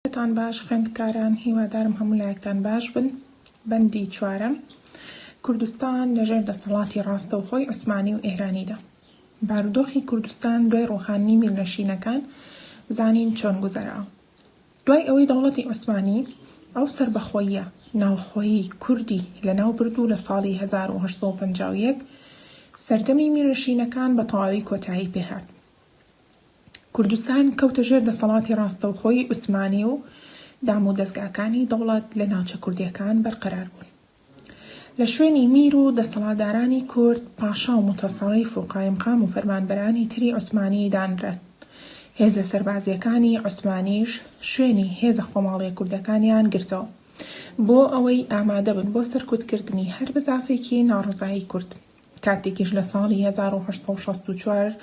تان باش خوێندکاران هیوادارم هەموو لایەکتان باش بن. بەندی چوارەم کوردستان لەژێر دەسەڵاتی ڕاستەوخۆی عوسمانی و ئێرانیدا. بارودۆخی کوردستان دوای ڕۆحانی میرنشینەکان بزانین چۆن گوزەراوە. دوای ئەوەی دەوڵەتی عوسمانی ئەو سەربەخۆییە ناوخۆیی کوردی لەناو بردو لە ساڵی 1851 سەردەمی میرنشینەکان بە تەواوی کۆتایی پێهات. کوردستان کەوتە ژێر دەسەڵاتی ڕاستەوخۆی عوسمانی و دام و دەستگاکانی دەوڵەت لە ناوچە کوردیەکان بەرقەرار بوون. لە شوێنی میر و دەسەڵاتدارانی کورد پاشا و متەسەڵیف و قایمقام و فەرمانبەرانی تری عوسمانی دانرێن. هێزە سەربازیەکانی عوسمانیش شوێنی هێزە خۆماڵیە کوردەکانیان گرتەوە بۆ ئەوەی ئامادە بن بۆ سەرکوتکردنی هەر بزافێکی ناڕزایی کورد. کاتێکیش لە ساڵی 1864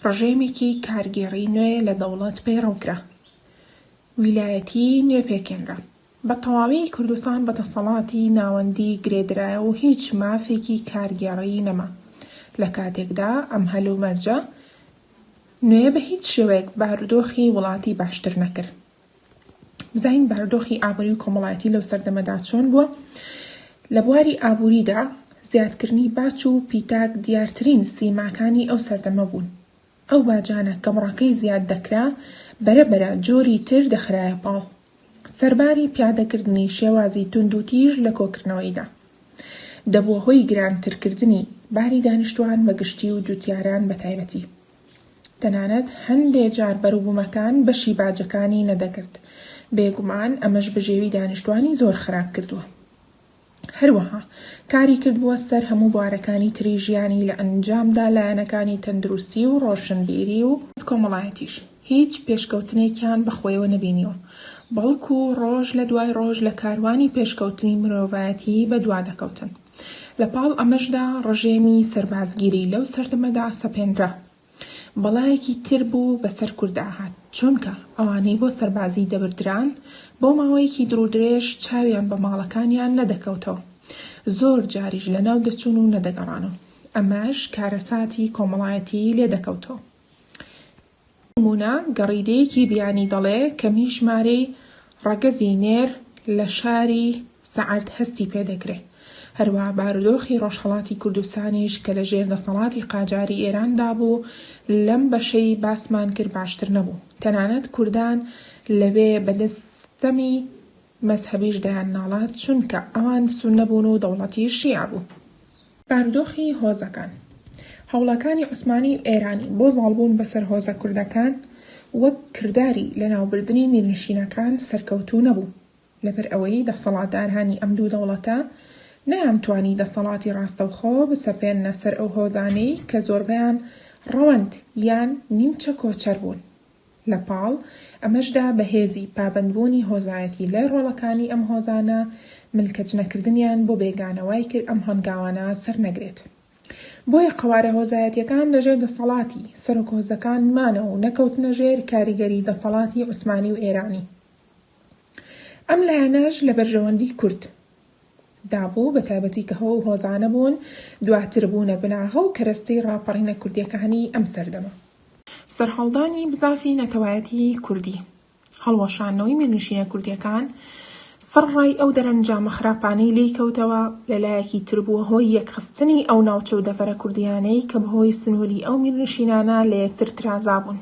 ڕژێمێکی کارگێڕی نوێ لە دەوڵەت پەیڕەوکرا. ویلایەتی نوێ پێکێنرا. بە تەواوی کوردستان بە دەسەڵاتی ناوەندی گرێدرایە و هیچ مافێکی کارگێڕی نەما. لە کاتێکدا ئەم هەلومەرجە نوێ بە هیچ شێوەیەک بارودۆخی وڵاتی باشتر نەکرد. بزانین بارودۆخی ئابووری و کۆمەڵایەتی لەو سەردەمەدا چۆن بووە. لە بواری ئابووریدا زیادکردنی باج و پیتاک دیارترین سیماکانی ئەو سەردەمە بوون. ئەو باجانە کە بڕەکەی زیاد دەکرا بەرەبەرە جۆری تر دەخرایە پاڵ. سەرباری پیادەکردنی شێوازی توند و تیژ لە کۆکردنەوەیدا دەبووە هۆی گرانترکردنی باری دانیشتوان بە گشتی و جوتیاران بە تایبەتی. تەنانەت هەندێک جار بەرووبوومەکان بەشی باجەکانی نەدەکرد. بێگومان ئەمەش بەژێوی دانیشتوانی زۆر خراپ کردووە. هەروەها کاری کردبووە سەر هەموو بوارەکانی تری ژیانی لە ئەنجامدا لایەنەکانی تەندروستی و ڕۆشنبیری و کۆمەڵایەتیش هیچ پێشکەوتنێکیان بەخۆیەوە نەبینیوە، بەڵکو ڕۆژ لە دوای ڕۆژ لە کاروانی پێشکەوتنی مرۆڤایەتی بەدوا دەکەوتن. لە پاڵ ئەمەشدا ڕژێمی سەربازگیری لەو سەردەمەدا سەپێنرا. بەڵایەکی تر بوو بەسەر کورداهات، چونکە ئەوانەی بۆ سەربازی دەبردران بۆ ماوەیەکی درێژ چاویان بە ماڵەکانیان نەدەکەوتەوە، زۆر جاریش لەناو دەچوون و نەدەگەڕانەوە. ئەمەش کارەساتی کۆمەڵایەتی لێ دەکەوتەوە. نمونە گەڕیدەیەکی بیانی دەڵێ کە میژمارەی ڕەگەزی نێر لە شاری سەعەد هەستی پێدەکرێت. هەروەها بارودۆخی ڕۆژهەڵاتی کوردستانیش کە لە ژێر دەسەڵاتی قاجاری ئێراندا بوو لەم بەشەی باسمان کرد باشتر نەبوو. تەنانەت کوردان لەوێ بەدەستەمی مەزهەبیش دەیان ناڵات، چونکە ئەوان سوننە بوون و دەوڵەتی شیع بوو. بارودۆخی هۆزەکان. هەوڵەکانی عوسمانی و ئێرانی بۆ زاڵبوون بەسەر هۆزە کوردەکان وەک کرداری لە ناوبردنی میرنشینەکان سەرکەوتوو نەبوو، لەبەر ئەوەی دەسەڵاتدارانی ئەم دوو دەوڵەتە نەیانتوانی دەسەڵاتی ڕاستەوخۆ بسەپێننە سەر ئەو هۆزانەی کە زۆربەیان ڕەوەند یان نیمچە کۆچەر بوون. لە پاڵ ئەمەشدا بەهێزی پابەندبوونی هۆزایەتی لای ڕۆڵەکانی ئەم هۆزانە ملکەج نەکردنیان بۆ بێگانەوای کرد ئەم هەنگاوانە سەر نەگرێت. بۆیە قەوارە هۆزایەتیەکان لەژێر دەسەڵاتی سەرۆک هۆزەکان مانەوە و نەکەوتنە ژێر کاریگەری دەسەڵاتی عوسمانی و ئێرانی. ئەم لایەنەش لە بەرژەوەندی کورد دابوو، بە تایبەتی کە هەوو هۆزانە بوون دواتر بوونە بناغە و کەرەستەی ڕاپەڕینە کوردیەکانی ئەم سەردەمە. سەرهەڵدانی بزافی نەتەوایەتی کوردی. هەڵوەشانەوەی میرنشینە کوردیەکان سڕڕای ئەو دەرەنجامە خراپانەی لێی کەوتەوە لەلایەکی تر بووە هۆی یەکخستنی ئەو ناوچە و دەفەرە کوردیانەی کە بەهۆی سنووری ئەو میرنشینانە لە یەکتر ترازا بوون.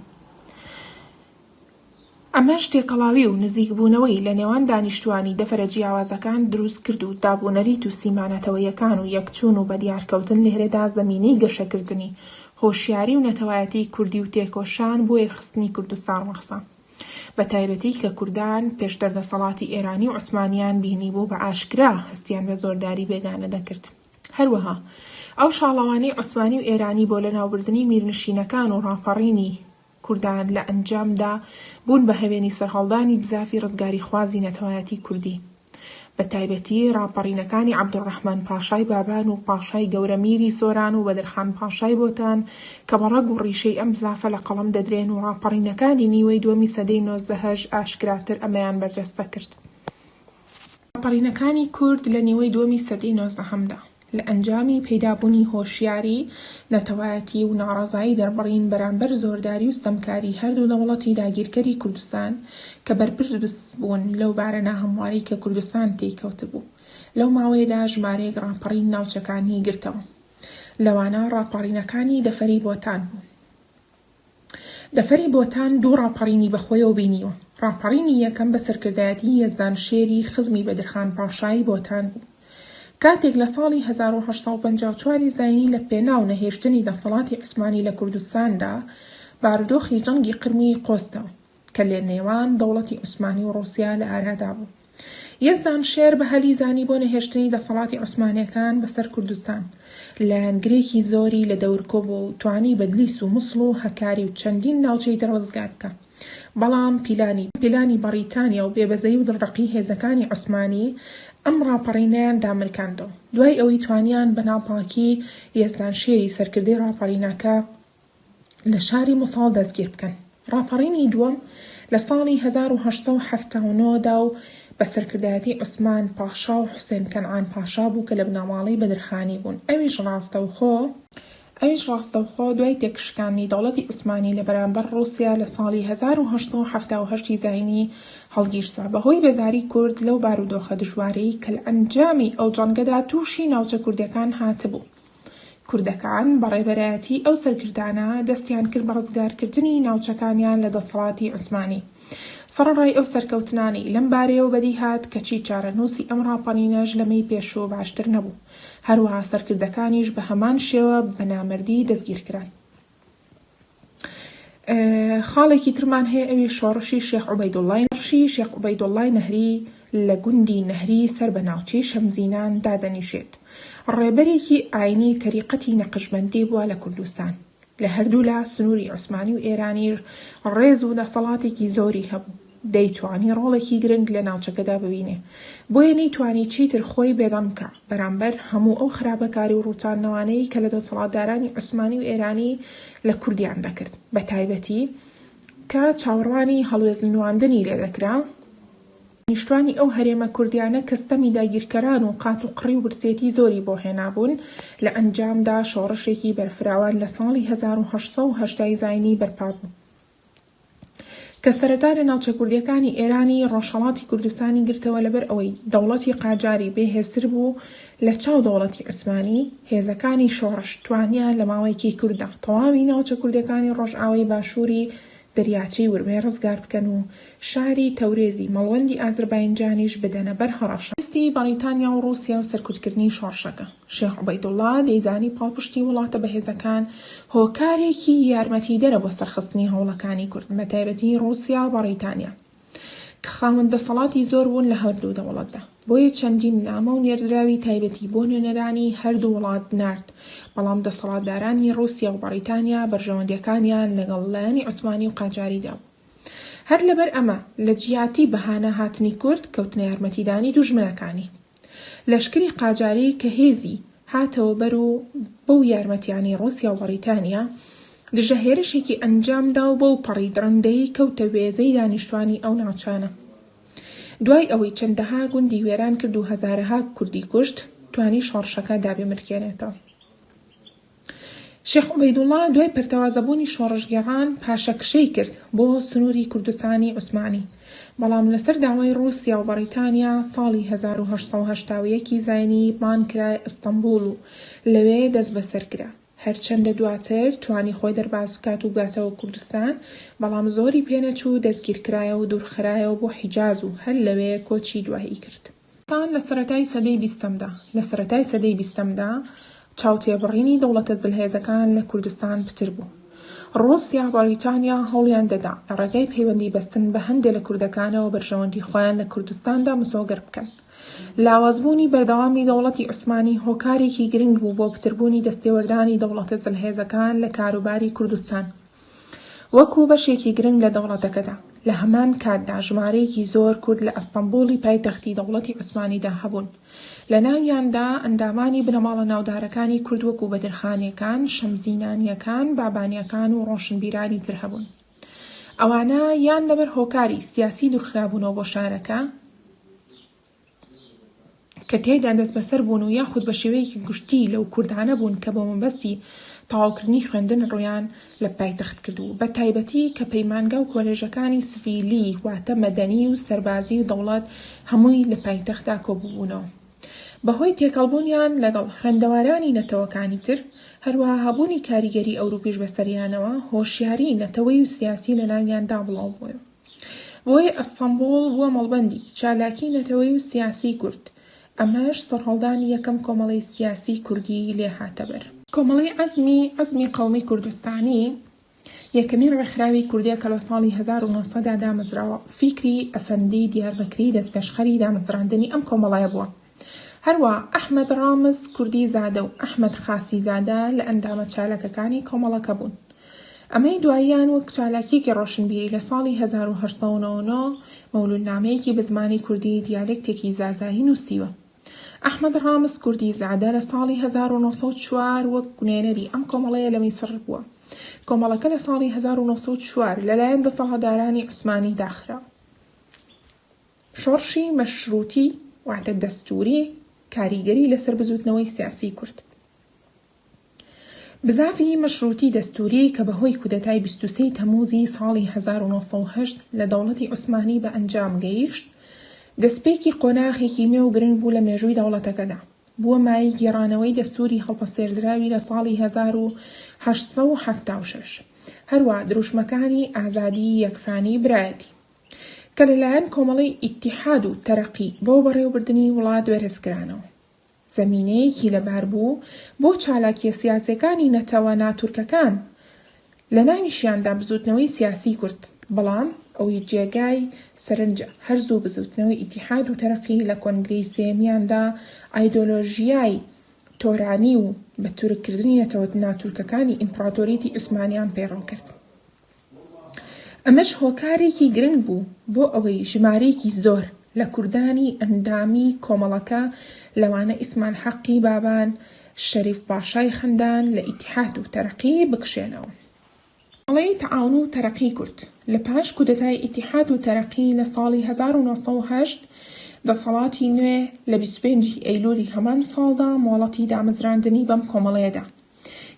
ئەمەش تێکەڵاوی و نزیکبوونەوەی لە نێوان دانیشتوانی دەفەرە جیاوازەکان دروست کرد و دابوونەریت و سیمانەتەوەیەکان و یەکچوون و بەدیارکەوتن لێرەدا زەمینەی گەشەکردنی هۆشیاری و نەتەوایەتی کوردی و تێکۆشان بۆ یەکخستنی کوردستان ڕەخسا. بە تایبەتی کە کوردان پێشتر دەسەڵاتی ئێرانی و عوسمانیان بینی بوو بە ئاشکرا هەستیان بە زۆرداری بێگانە دەکرد. هەروەها ئەو شاڵەوانەی عوسمانی و ئێرانی بۆ لە ناوبردنی میرنشینەکان و ڕاپەڕینی کوردان لە ئەنجامدا بوون بە هەوێنی سەرهەڵدانی بزافی ڕزگاری خوازی نەتەوایەتی کوردی، بە تایبەتی ڕاپەڕینەکانی عەبدوڕەحمان پاشای بابان و پاشای گەورە میری سۆران و بەدرخان پاشای بۆتان کە بەڕەگ و ڕیشەی ئەم بزافە لە قەڵەم دەدرێن و ڕاپەڕینەکانی نیوەی دووەمی سەدەی 19 ئاشکراتر ئەمەیان بەرجەستە کرد. ڕاپەڕینەکانی کورد لە نیوەی دووەمی سەدەی 19دا لە ئەنجامی پەیدابوونی هۆشیاری نەتەوایەتی و ناڕەزایی دەربڕین بەرامبەر زۆرداری و سەمکاری هەردوو دەوڵەتی داگیرکەری کوردستان کە بەرپرس بوون لەو بارە ناهەمواری کە کوردستان تێکەوت بوو. لەو ماوەیەدا ژمارەیەک ڕاپەڕین ناوچەکانی گرتەوە. لەوانە ڕاپەڕینەکانی دەفەری بۆتان بوو. دەفەری بۆتان دوو ڕاپەڕینی بەخۆیەوە بینیوە. ڕاپەڕینی یەکەم بە سەرکردایەتی یەزدان شێری خزمی بەدرخان پاشایی بۆتان بوو. کاتێک لە ساڵی 1854 زاینی لە پێناو نەهێشتنی دەسەڵاتی عوسمانی لە کوردستاندا بارودۆخی جەنگی قرمی قۆستەوە کە لە نێوان دەوڵەتی عوسمانی و ڕووسیا لە ئارادا بوو. یەزدان شێر بە هەلیزانی بۆ نەهێشتنی دەسەڵاتی عوسمانیەکان بەسەر کوردستان لایەنگرێکی زۆری لە دەورکۆ بوو و توانی بەدلیس و موسڵ و هەکاری و چەندین ناوچەی دەڕزگار بکە. بەڵام پیلانی بەریتانیا و بێبەزەی و دڵڕەقی هێزەکانی عوسمانی ئەم ڕاپەڕینەیان دامرکاندەوە. دوای ئەوەی توانیان بە ناپاکی یەزدان شێری سەرکردەی ڕاپەڕینەکە لە شاری مووسڵ دەستگیر بکەن. ڕاپەڕینی دووەم لە ساڵی 1879 دا و بە سەرکردایەتی عوسمان پاشا و حوسێن کەنعان پاشا بوو کە لە بنەماڵەی بەدرخانی بوون. ئەویش ڕاستەوخۆ دوای تێکشکانی دەوڵەتی عوسمانی لە بەرامبەر ڕووسیا لە ساڵی 1878 زاینی هەڵگیرسا. بەهۆی بێزاری کورد لەو بارودۆخە دژوارەی کە لە ئەنجامی ئەو جەنگەدا تووشی ناوچە کوردەکان هاتبوو. کوردەکان بەڕێبەرایەتی ئەو سەرکردانە دەستیان کرد بە ڕزگارکردنی ناوچەکانیان لە دەسەڵاتی عوسمانی. سەرڕای ئەو سەرکەوتنانی لەم بارەیەوە بەدی هات کەچی چارەنووسی ئەم ڕاپەڕینەش لەمەی پێشوو باشتر نەبوو. هەروەها سەرکردەکانیش بە هەمان شێوە بە نامەردی دەستگیرکران. خاڵێکی ترمان هەیە ئەوی شۆڕشی شێخ عوبەیدوڵڵای نەڕشی. شێخ عوبەیدوڵڵای نەهری لە گوندی نەهری سەر بە ناوچەی شەمزینان دادەنیشێت. ڕێبەرێکی ئاینی تەریقەتی نەقشبەندی بووە لە کوردستان. لە هەردوو لا سنووری عوسمانی و ئێرانی ڕێز و دەسەڵاتێکی زۆری هەبوو. دەیتوانی ڕۆڵێکی گرنگ لە ناوچەکەدا ببینێ. بۆیە نەیتوانی چیتر خۆی بێدەم بکە بەرامبەر هەموو ئەو خراپەکاری و ڕووچاندنەوانەی کە لە دەسەڵاتدارانی عوسمانی و ئێرانی لە کوردیان دەکرد. بە تایبەتی کە چاوەڕوانی هەڵوێزنواندنی لێ دەکرا. نیشتوانی ئەو هەرێمە کوردیانە کەستەمی داگیرکەران و قات و قڕی و برسێتی زۆری بۆ هێنابوون. لە ئەنجامدا شۆڕشێکی بەرفراوان لە ساڵی 1880 زاینی بەرپا بوو کە سەرەتا لە ناوچە کوردیەکانی ئێرانی ڕۆژهەڵاتی کوردستانی گرتەوە لەبەر ئەوەی دەوڵەتی قاجاری بێهێزتر بوو لە چاو دەوڵەتی عوسمانی. هێزەکانی شۆڕش توانیان لە ماوەیەکی کووردا تەواوی ناوچە کوردیەکانی ڕۆژئاوای باشووری دەریاچەی ورمێ ڕزگار بکەن و شاری تەورێزی مەڵوەندی ئازەربایجانیش بدەنە بەر هەڕەشە. ویستی بەریتانیا و ڕووسیا و سەرکوتکردنی شۆڕشەکە. شێخ عوبەیدوڵڵا دەیزانی پاڵپشتی وڵاتە بەهێزەکان هۆکارێکی یارمەتیدەرە بۆ سەرخستنی هەوڵەکانی کورد بە تایبەتی ڕووسیا و بەریتانیا کە خاوەن دەسەڵاتی زۆر بوون لە هەردوو دەوڵەتدا. بۆیە چەندین نامە و نێردراوی تایبەتی بۆ نوێنەرانی هەردوو وڵات نارد. بەڵام دەسەڵاتدارانی ڕووسیا و بەریتانیا بەرژەوەندیەکانیان لەگەڵ لایەنی عوسمانی و قاجاریدا بوو. هەر لەبەر ئەمە لە جیاتی بەهانە هاتنی کورد کەوتنە یارمەتیدانی دوژمنەکانی. لەشکری قاجاری کە هێزی هاتەوە بەر و بەو یارمەتیانی ڕووسیا و بەریتانیا دژەهێرشێکی ئەنجامدا و بەو پەڕی درەندەی کەوتە وێزەی دانیشتوانی ئەو ناوچانە. دوای ئەوەی چەندەها گوندی وێران کرد و هەزارەها کوردی کوشت توانی شۆڕشەکە دابێمرکێنێتەوە. شێخ عوبەیدوڵڵا دوای پەرتەوازەبوونی شۆڕشگێڕان پاشەکشەی کرد بۆ سنووری کوردستانی عوسمانی. بەڵام لەسەر داوای ڕووسیا و بەریتانیا ساڵی 1881 زاینی بان کرای ئەستەمبوڵ و لەوێ دەست بەسەر کرا. هەرچەندە دواتر توانی خۆی دەرباز بکات و بگاتەوە کوردستان، بەڵام زۆری پێنەچوو دەستگیرکرایە و دوورخرایەوە بۆ حیجاز و هەر لەوێ کۆچی دوایی کرد. لە سەرەتای سەدەی بیستەمدا چاوتێبڕینی دەوڵەتە جلهێزەکان لە کوردستان پتر بوو. ڕووسیا و بەریتانیا هەوڵیان دەدا لە ڕێگەی پەیوەندی بەستن بە هەندێک لە کوردەکانەوە بەرژەوەندی خۆیان لە کوردستاندا مسۆگەر بکەن. لاوازبوونی بەردەوامی دەوڵەتی عوسمانی هۆکارێکی گرنگ بوو بۆ پتربوونی دەستێوەردانی دەوڵەتە جلهێزەکان لە کاروباری کوردستان. وەکو بەشێکی گرنگ لە دەوڵەتەکەدا لە هەمان کاتدا ژمارەیەکی زۆر کورد لە ئەستەمبوڵی پایتەختی دەوڵەتی عوسمانیدا هەبوون. لە ناویاندا ئەندامانی بنەماڵە ناودارەکانی کورد وەکو بەدرخانیەکان، شەمزینانیەکان، بابانیەکان و ڕۆشنبیرانی تر هەبوون. ئەوانە یان لەبەر هۆکاری سیاسی دوورخرابوونەوە بۆ شارەکە کە تێیدا دەست بەسەر بوون و یاخود بە شێوەیەکی گشتی لەو کوردانە بوون کە بۆ مەبەستی تەواوکردنی خوێندن ڕویان لە پایتەخت کردو بە تایبەتی کە پەیمانگە و کۆلێژەکانی سڤیلی واتە مەدەنی و سەربازی و دەوڵەت هەمووی لە پایتەختدا کۆبووبوونەوە. بەهۆی تێکەڵبوونیان لەگەڵ خوێندەوارانی نەتەوەکانی تر هەروەها هەبوونی کاریگەری ئەوروپیش بەسەریانەوە هۆشیاری نەتەوەی و سیاسی لە ناویاندا بڵاو بووە. بۆیە ئەستەمبوڵ بووە مەڵبەندی چالاکی نەتەوەی و سیاسی کورد. ئەمەش سەرهەڵدانی یەکەم کۆمەڵەی سیاسی کوردی لێ هاتەبەر. کۆمەڵەی عەزمی قەومی کوردستانی یەکەمین ڕێکخراوی کوردیە کە لە ساڵی 1970دا دامەزراوە. فیکری ئەفەندی دیاربەکری دەستپێشخەری دامەزراندنی ئەم کۆمەڵایە بووە. هەروە ئەحمەد ڕامز کوردی زادە و ئەحمەد خاسی زادە لە ئەندامە چالاکەکانی کۆمەڵەکە بوون. ئەمەی دواییان وەک چالاکیەکی ڕۆشنبیری لە ساڵی 1899 مەولودنامەیەکی بە زمانی کوردی دیالێکتێکی زازایی نووسیوە. ئەحمەد ڕامز کوردی زادە لە ساڵی 1904 وەک نوێنەری ئەم کۆمەڵەیە لە میسر بووە. کۆمەڵەکە لە ساڵی 1904 لەلایەن دەسەڵاتدارانی عوسمانی داخرا. شۆڕشی مەشروتی واتە دەستوری کاریگەری لەسەر بزوتنەوەی سیاسی کورد. بزافی مەشروتی دەستوری کە بەهۆی کودەتای 23 تەمووزی ساڵی 1970 لە دەوڵەتی عوسمانی بە ئەنجام گەیشت، دەستپێکی قۆناغێکی نوێ و گرنگ بوو لە مێژووی دەوڵەتەکەدا. بووە مای گێڕانەوەی دەستوری هەڵپەسێردراوی لە ساڵی 1876. هەروە دروشمەکانی ئازادی یەکسانی برایەتی کە لەلایەن کۆمەڵەی ئیتیحاد و تەرەقی بۆ بەڕێوەبردننی وڵات وەرزکرانەوە. زەمینەیەکی لەبار بوو بۆ چالاکیە سیاسەکانی نەتەوە ناتورکەکان لە ناویشیاندا بزوتنەوەی سیاسی کورد، بەڵام ئەوی جێگای سەرنجە هەرزوو بزوتنەوەی ئیتیحاد و تەرەقی لە کۆنگرەی سێمیاندا ئایدۆلۆژیای تۆرانی و بە تورککردنی نەتەوە ناتورکەکانی ئیمپراتۆریەتی عوسمانیان پەیڕەو کرد. ئەمەش هۆکارێکی گرنگ بوو بۆ ئەوەی ژمارەیەکی زۆر لە کوردانی ئەندامی کۆمەڵەکە لەوانە ئیسمان حەقی بابان شەریف پاشای خەندان لە ئیتیحاد و تەرەقی بکشێنەوە. کۆمەڵەی تەعاون و تەرەقی کورد لە پاش کودەتای ئیتیحاد و تەرەقی لە ساڵی 1908 دەسەڵاتی نوێ لە 25 ئەیلولی هەمان ساڵدا مۆڵەتی دامەزراندنی بەم کۆمەڵەیەدا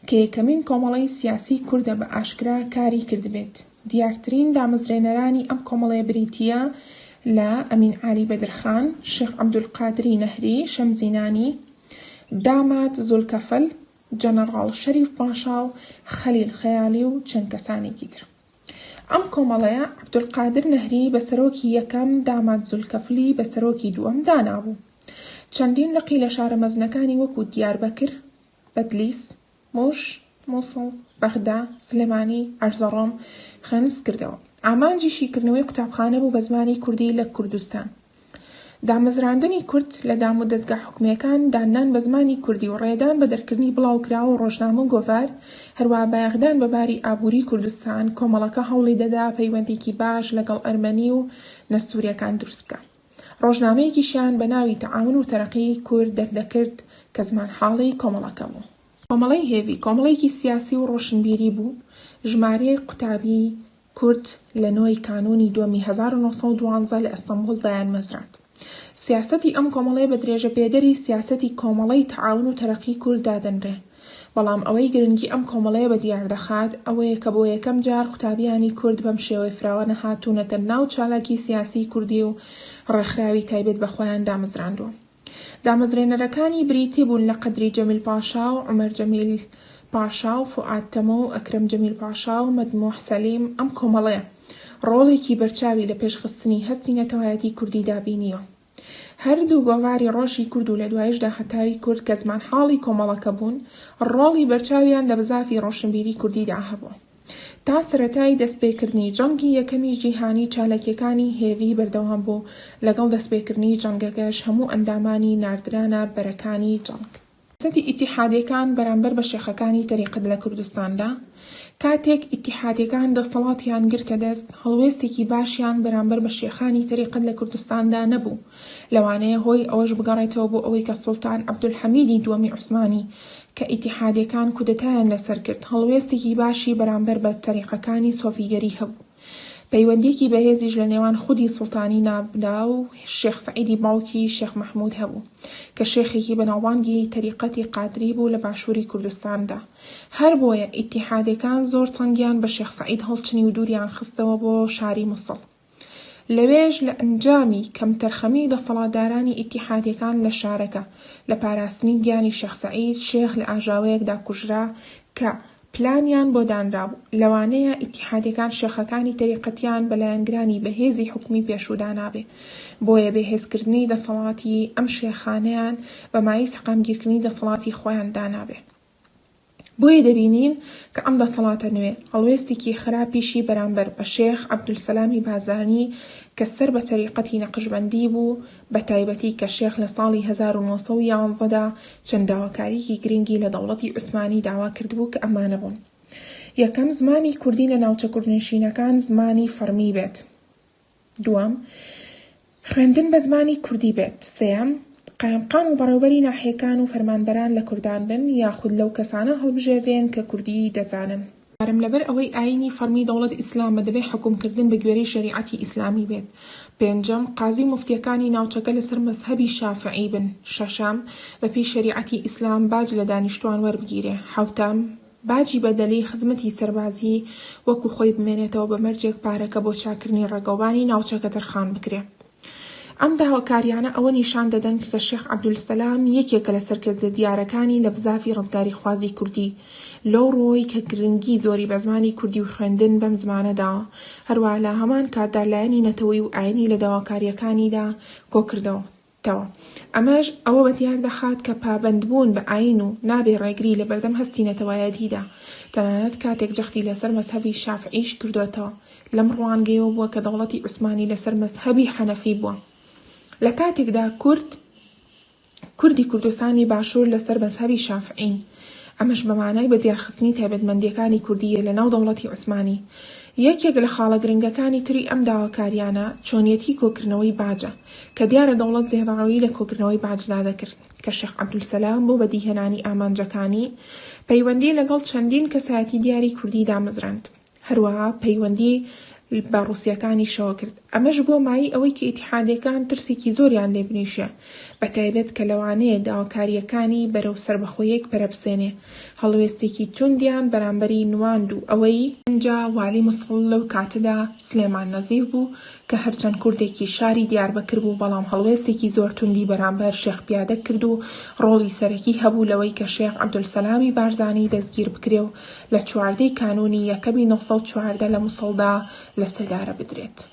کە یەکەمین کۆمەڵەی سیاسی کوردە بە ئاشکرا کاری کردبێت. دیارترین دامەزرێنەرانی ئەم کۆمەڵەیە بریتیە لە ئەمین عالی بەدرخان، شێخ عەبدولقادری نەهری شەمزینانی، دامات زولکەفەل، جەنەڕاڵ شەریف پاشا و خەلیل خەیالی و چەند کەسانێکی تر. ئەم کۆمەڵەیە عەبدولقادر نەهری بە سەرۆکی یەکەم، دامات زولکەفلی بە سەرۆکی دووەم دانابوو. چەندین لەقی لە شارە مەزنەکانی وەکو دیاربەکر، بەدلیس، موش، مووسڵ، بەغدا، سلێمانی، ئەرزەڕۆم خەنس کردەوە. ئامانجی شیکردنەوەی قوتابخانە بوو بە زمانی کوردی لە کوردستان. دامەزراندنی کورد لە دام و دەستگا حکومەکان دانان بە زمانی کوردی و ڕێدان بە دەرکردنی بڵاوکراوە و ڕۆژنامە و گۆڤار، هەروە بایەخدان بەباری ئابووری کوردستان کۆمەڵەکە هەوڵی دەدا پەیوەندێکی باش لەگەڵ ئەرمەنی و نەسووریەکان دروست بکات. ڕۆژنامەیەکیشیان بە ناوی تەعاون و تەرەقی کورد دەردەکرد کە زمان حاڵی کۆمەڵەکە بوو. کۆمەڵەی هێوی کۆمەڵێکی سیاسی و ڕۆشنبیری بوو. ژمارەیەک قوتابی کورد لە نۆی کانونی دووەمی 1912 لە ئەستەمبوڵ دایانمەزراند. سیاسەتی ئەم کۆمەڵەیە بە درێژە پێدەری سیاسەتی کۆمەڵەی تەعاون و تەرەقی کورد دادەنرێ. بەڵام ئەوەی گرنگی ئەم کۆمەڵەیە بە دیار دەخات ئەوەیە کە بۆ یەکەم جار قوتابیانی کورد بەم شێوەی فراوانە هاتوونەتە ناو چالاکی سیاسی کوردی و ڕێکخراوی تایبەت بە خۆیان دامەزراندووە. دامەزرێنەرەکانی بریتی بوون لە قەدری جەمیل پاشا و عومەر جەمیل پاشا و فوعاد تەمە و ئەکرەم جەمیل پاشا و مەدموح سەلیم. ئەم کۆمەڵەیە ڕۆڵێکی بەرچاوی لە پێشخستنی هەستی نەتەوایەتی کوردی دابینیوە. هەردوو گۆڤاری ڕۆژی کورد و لە دوایشدا هەتاوی کورد کە زمان حاڵی کۆمەڵەکە بوون ڕۆڵی بەرچاویان لە بزافی ڕۆشنبیری کوردیدا هەبووە. تا سەرەتای دەستپێکردنی جەنگی یەکەمی جیهانی چالاکیەکانی هێوی بەردەوام بوو. لەگەڵ دەستپێکردنی جەنگەکەش هەموو ئەندامانی ناردرانە بەرەکانی جەنگ. سەتی ئیتیحادیەکان بەرامبەر بە شێخەکانی تەریقەت لە کوردستاندا کاتێک ئیتیحادیەکان دەسەڵاتیان گرتە دەست، هەڵوێستێکی باشیان بەرامبەر بە شێخانی تەریقەت لە کوردستاندا نەبوو. لەوانەیە هۆی ئەوەش بگەڕێتەوە بۆ ئەوەی کە سوڵتان عەبدولحەمیدی دووەمی عوسمانی کە ئیتیحادیەکان کودەتایان لەسەر کرد هەڵوێستێکی باشی بەرامبەر بە تەریقەکانی سۆفیگەری هەبوو. پەیوەندیەکی بەهێزیش لە نێوان خودی سوڵتانی نابدا و شێخ سەعیدی باوکی شێخ مەحموود هەبوو کە شێخێکی بەناوبانگی تەریقەتی قادری بوو لە باشووری کوردستاندا. هەر بۆیە ئیتیحادەکان زۆر چەنگیان بە شێخ سەعید هەڵچنی و دووریان خستەوە بۆ شاری مووسڵ. لەوێژ لە ئەنجامی کەمتەرخەمی دەسەڵاتدارانی ئیتیحادیەکان لە شارەکە لە پاراستنی گیانی شێخ سەعید شێخ لە ئاژاوەیەکدا کوژرا کە پلانیان بۆ دانرابوو. لەوانەیە ئیتیحادیەکان شێخەکانی تەریقەتیان بەلایەنگرانی بەهێزی حکومی پێشودا نابێ، بۆیە بەهێزکردنی دەسەڵاتی ئەم شێخانەیان بەمای سەقامگیرکردنی دەسەڵاتی خۆیان دانابێ. بۆیە دەبینین کە ئەم دەسەڵاتە نوێ هەڵوێستێکی خراپیشی بەرامبەر بە شێخ عەبدولسەلامی بازرگانی کە سەر بە تەریقەتی نەقشبەندی بوو، بە تایبەتی کە شێخ لە ساڵی 1911دا چەند داواکاریکی گرنگی لە دەوڵەتی عوسمانی داوا کردبوو کە ئەمانە بوون: یەکەم، زمانی کوردی لە ناوچە کوردنشینەکان زمانی فەرمی بێت. دووەم، خوێندن بە زمانی کوردی بێت. سێەم، قایمقام و بەڕێوەبەری ناحیەکان و فەرمانبەران لە کوردان بن یاخود لەو کەسانە هەڵبژێردرێن کە کوردی دەزانن. لەبەر ئەوەی ئاینی فەرمی دەوڵەت ئیسلام بەدەبێ حکومکردن بە گوێرەی شەریعەتی ئیسلامی بێت. پێنجەم، قازی مفتیەکانی ناوچەکە لەسەر مەزهەبی شافعی بن. شەشەم، بەپێی شەریعەتی ئیسلام باج لە دانیشتوان وەربگیرێ. حەوتەم، باجی بەدەلی خزمەتی سەربازی وەکو خۆی بمێنێتەوە بە مەرجێک پارەکە بۆ چاکردنی ڕێگەوبانی ناوچەکە تەرخان بکرێ. ئەم داواکاریانە ئەوە نیشان دەدەن کە شێخ عەبدولسەلام یەکێکە لە سەرکردە دیارەکانی لە بزافی ڕزگاری خوازی کوردی، لەو ڕۆی کە گرنگی زۆری بە زمانی کوردی و خوێندن بەم زمانەداوە. هەروەها لە هەمان کاتدا لایەنی نەتەوەی و ئاینی لە داواکاریەکانیدا کۆکردەوە. ئەمەش ئەوە بە دیار دەخات کە پابەندبوون بە ئاین و نابێ ڕێگری لە بەردەم هەستی نەتەوایەتیدا، تەنانەت کاتێک جەختی لەسەر مەزهەبی شافعیش کردوێتەوە. لەم ڕوانگەیەوە بووە کە دەوڵەتی عوسمانی لەسەر مەزهەبی حەنەفی بووە. لە کاتێکدا کوردی کوردستانی باشوور لەسەر مەزهەبی شافعین. ئەمەش بەمانای بە دیارخستنی تایبەتمەندیەکانی کوردیە لە ناو دەوڵەتی عوسمانی. یەکێک لە خاڵە گرنگەکانی تری ئەم داواکاریانە چۆنیەتی کۆکردنەوەی باجە کە دیارە دەوڵەت زێڕاوی لە کۆکردنەوەی باجدا دەکرد کە شێخ عەبدولسەلام بۆ بەدیهێنانی ئامانجەکانی پەیوەندی لەگەڵ چەندین کەسایەتی دیاری کوردی دامەزراند. هەروەها پەیوەندی بە ڕووسیەکانی شەوە کرد. ئەمەش بۆ مای ئەوەی کە ئیتیحادیەکان ترسێکی زۆریان لێ بنیشە، بە تایبەت کە لەوانەیە داواکاریەکانی بەرەو سەربەخۆیەک پەرەبسێنێ. هەڵوێستێکی توندیان بەرامبەری نواند و ئەوەی ئەنجا والی مووسڵ لەو کاتەدا سلێمان نەزیف بوو کە هەرچەند کوردێکی شاری دیاربەکر بوو، بەڵام هەڵوێستێکی زۆر توندی بەرامبەر شێخ پیادە کرد و ڕۆڵی سەرەکی هەبوو لەوەی کە شێخ عەبدولسەلامی بارزانی دەستگیر بکرێ و لە 14 کانونی یەکەمی 1914 لە مووسڵدا لە سەردارە بدرێت.